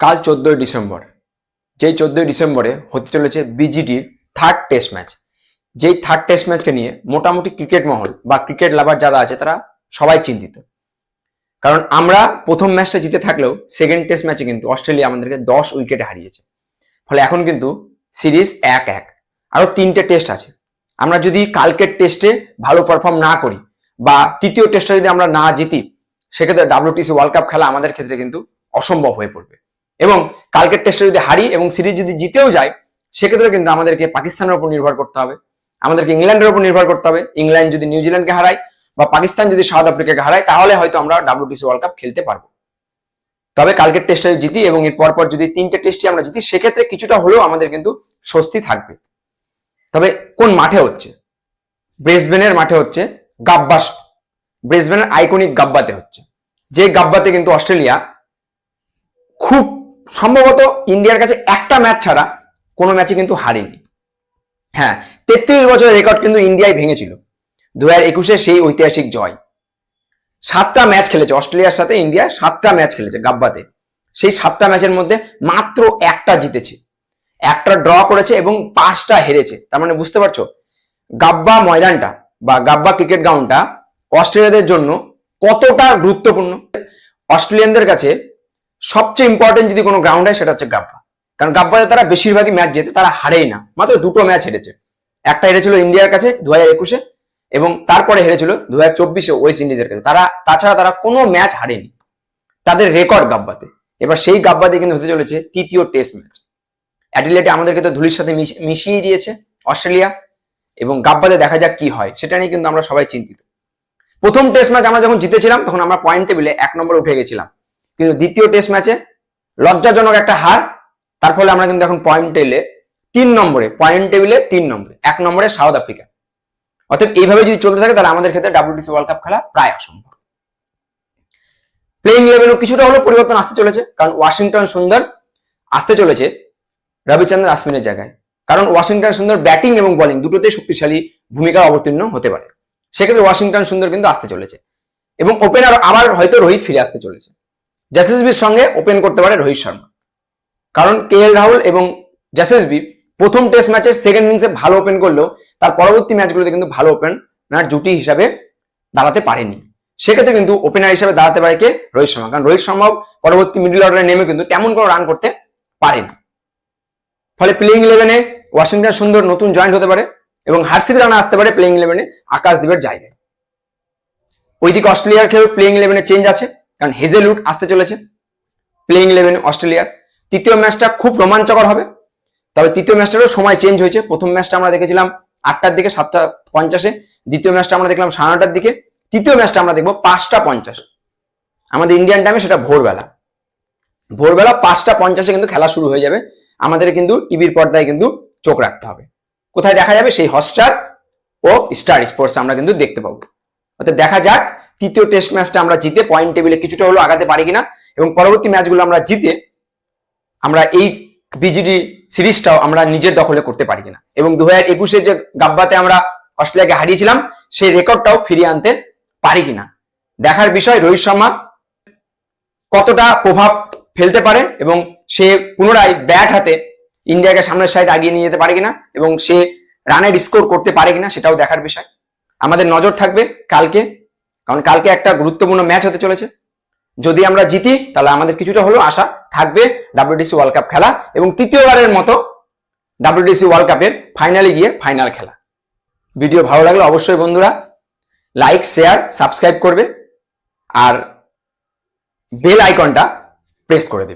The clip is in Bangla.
কাল 14ই ডিসেম্বর, যেই 14ই ডিসেম্বরে হতে চলেছে বিজিটির থার্ড টেস্ট ম্যাচ। যেই থার্ড টেস্ট ম্যাচকে নিয়ে মোটামুটি ক্রিকেট মহল বা ক্রিকেট লাভার যারা আছে তারা সবাই চিন্তিত। কারণ আমরা প্রথম ম্যাচটা জিতে থাকলেও সেকেন্ড টেস্ট ম্যাচে কিন্তু অস্ট্রেলিয়া আমাদেরকে 10 উইকেটে হারিয়েছে। ফলে এখন কিন্তু সিরিজ 1-1, আরো 3টে টেস্ট আছে। আমরা যদি কালকের টেস্টে ভালো পারফর্ম না করি বা তৃতীয় টেস্টে যদি আমরা না জিতি, সেক্ষেত্রে WTC ওয়ার্ল্ড কাপ খেলা আমাদের ক্ষেত্রে কিন্তু অসম্ভব হয়ে পড়বে। এবং কালকের টেস্টে যদি হারি এবং সিরিজ যদি জিতেও যায়, সেক্ষেত্রে কিন্তু আমাদেরকে পাকিস্তানের উপর নির্ভর করতে হবে, আমাদেরকে ইংল্যান্ডের উপর নির্ভর করতে হবে। ইংল্যান্ড যদি নিউজিল্যান্ডকে হারায় বা পাকিস্তান যদি সাউথ আফ্রিকাকে হারায়, তাহলে হয়তো আমরা WTC ওয়ার্ল্ড কাপ খেলতে পারবো। তবে কালকের টেস্টে জিতি এবং এর পরপর যদি 3টে টেস্টে আমরা জিতি, সেক্ষেত্রে কিছুটা হলেও আমাদের কিন্তু স্বস্তি থাকবে। তবে কোন মাঠে হচ্ছে? ব্রিসবেনের মাঠে হচ্ছে, গাব্বা, ব্রিসবেনের আইকনিক গাব্বাতে হচ্ছে। যে গাব্বাতে কিন্তু অস্ট্রেলিয়া খুব সম্ভবত ইন্ডিয়ার কাছে একটা ম্যাচ ছাড়া কোনো ম্যাচে কিন্তু হারেনি। হ্যাঁ, 33 বছরের রেকর্ড কিন্তু ইন্ডিয়ায় ভেঙেছিল 2021-এ সেই ঐতিহাসিক জয়। 7টা ম্যাচ খেলেছে অস্ট্রেলিয়ার সাথে ইন্ডিয়া, 7টা ম্যাচ খেলেছে গাব্বাতে। সেই 7টা ম্যাচের মধ্যে মাত্র একটা জিতেছে, একটা ড্র করেছে এবং 5টা হেরেছে। তার মানে বুঝতে পারছো গাব্বা ময়দানটা বা গাব্বা ক্রিকেট গ্রাউন্ডটা অস্ট্রেলিয়াদের জন্য কতটা গুরুত্বপূর্ণ। অস্ট্রেলিয়ানদের কাছে সবচেয়ে ইম্পর্টেন্ট যদি কোনো গ্রাউন্ড হয় সেটা হচ্ছে গাব্বা। কারণ গাব্বাতে তারা বেশিরভাগই ম্যাচ জেতে, তারা হারেই না। মাত্র 2টো ম্যাচ হেরেছে। একটা হেরেছিল ইন্ডিয়ার কাছে 2021-এ এবং তারপরে হেরেছিল 2024-এ ওয়েস্ট ইন্ডিজের কাছে। তাছাড়া তারা কোনো ম্যাচ হারেনি, তাদের রেকর্ড গাব্বাতে। এবার সেই গাব্বাতে কিন্তু হতে চলেছে তৃতীয় টেস্ট ম্যাচ। অ্যাডিলেডে আমাদেরকে তো ধুলির সাথে মিশিয়ে দিয়েছে অস্ট্রেলিয়া, এবং গাব্বাতে দেখা যাক কি হয়, সেটা নিয়ে কিন্তু আমরা সবাই চিন্তিত। প্রথম টেস্ট ম্যাচ আমরা যখন জিতেছিলাম তখন আমরা পয়েন্ট টেবিলে 1 নম্বরে উঠে গেছিলাম, কিন্তু দ্বিতীয় টেস্ট ম্যাচে লজ্জাজনক একটা হার। তার ফলে আমরা কিন্তু এখন পয়েন্ট টেবিলে 3 নম্বরে, 1 নম্বরে সাউথ আফ্রিকা। অর্থাৎ এইভাবে যদি চলতে থাকে তাহলে আমাদের ক্ষেত্রে WTC ওয়ার্ল্ড কাপ খেলা প্রায় অসম্ভব। প্লেইং ইলেভেনও কিছুটা হলেও পরিবর্তন আসতে চলেছে, কারণ ওয়াশিংটন সুন্দর আসতে চলেছে রবিচন্দ্রন অশ্বিনের জায়গায়। কারণ ওয়াশিংটন সুন্দর ব্যাটিং এবং বোলিং দুটোতেই শক্তিশালী ভূমিকা অবতীর্ণ হতে পারে। সেক্ষেত্রে ওয়াশিংটন সুন্দর কিন্তু আসতে চলেছে এবং ওপেনার আবার হয়তো রোহিত ফিরে আসতে চলেছে। জাসেসবির সঙ্গে ওপেন করতে পারে রোহিত শর্মা, কারণ KL রাহুল এবং জাসেসবি প্রথম টেস্ট ম্যাচের সেকেন্ড ইনিংসে ভালো ওপেন করলেও তার পরবর্তী ম্যাচগুলোতে কিন্তু ভালো ওপেনার জুটি হিসাবে দাঁড়াতে পারেনি। সেক্ষেত্রে কিন্তু ওপেনার হিসাবে দাঁড়াতে পারে কে? রোহিত শর্মা। কারণ রোহিত শর্মা পরবর্তী মিডল অর্ডারে নেমে কিন্তু তেমন কোনো রান করতে পারেনি। ফলে প্লেইং ইলেভেনে ওয়াশিংটন সুন্দর নতুন জয়েন্ট হতে পারে এবং হার্ষিত রানা আসতে পারে প্লেইং ইলেভেনে আকাশদীপের জায়গায়। ওইদিকে অস্ট্রেলিয়ার খেলেও প্লেইং ইলেভেনে চেঞ্জ আছে, কারণ হেজেলউড আসতে চলেছে প্লেইং ইলেভেনে অস্ট্রেলিয়ার। তৃতীয় ম্যাচটা খুব রোমাঞ্চকর হবে, তবে তৃতীয় ম্যাচটারও সময় চেঞ্জ হয়েছে। প্রথম ম্যাচটা আমরা দেখেছিলাম 8টার দিকে 7:50-এ, দ্বিতীয় ম্যাচটা আমরা দেখলাম 9:30-টার দিকে, তৃতীয় ম্যাচটা আমরা দেখবো 5:50 আমাদের ইন্ডিয়ান টাইমে, সেটা ভোরবেলা 5:50-এ কিন্তু খেলা শুরু হয়ে যাবে। আমাদের কিন্তু টিভির পর্দায় কিন্তু চোখ রাখতে হবে। কোথায় দেখা যাবে? সেই হটস্টার ও স্টার স্পোর্টস আমরা কিন্তু দেখতে পাবো। অর্থাৎ দেখা যাক তৃতীয় টেস্ট ম্যাচটা আমরা জিতে পয়েন্ট টেবিলে কিছুটা হলেও আগাতে পারি কিনা, এবং পরবর্তী ম্যাচগুলো আমরা জিতে আমরা এই বিজিডি সিরিজটাও আমরা নিজের দখলে করতে পারি কিনা, এবং 2021-এ যে গাব্বাতে আমরা অস্ট্রেলিয়াকে হারিয়েছিলাম সেই রেকর্ডটাও ফিরিয়ে আনতে পারি কিনা দেখার বিষয়। রোহিত শর্মা কতটা প্রভাব ফেলতে পারে এবং সে পুনরায় ব্যাট হাতে ইন্ডিয়াকে সামনের সাইডে আগিয়ে নিয়ে যেতে পারে কিনা এবং সে রানের স্কোর করতে পারে কিনা সেটাও দেখার বিষয়। আমাদের নজর থাকবে কালকে, কারণ কালকে একটা গুরুত্বপূর্ণ ম্যাচ হতে চলেছে। যদি আমরা জিতি তাহলে আমাদের কিছুটা হলেও আশা থাকবে WTC ওয়ার্ল্ড কাপ খেলা এবং তৃতীয়বারের মতো WTC ওয়ার্ল্ড কাপের ফাইনালে গিয়ে ফাইনাল খেলা। ভিডিও ভালো লাগলে অবশ্যই বন্ধুরা লাইক, শেয়ার, সাবস্ক্রাইব করবে আর বেল আইকনটা প্রেস করে দেবে।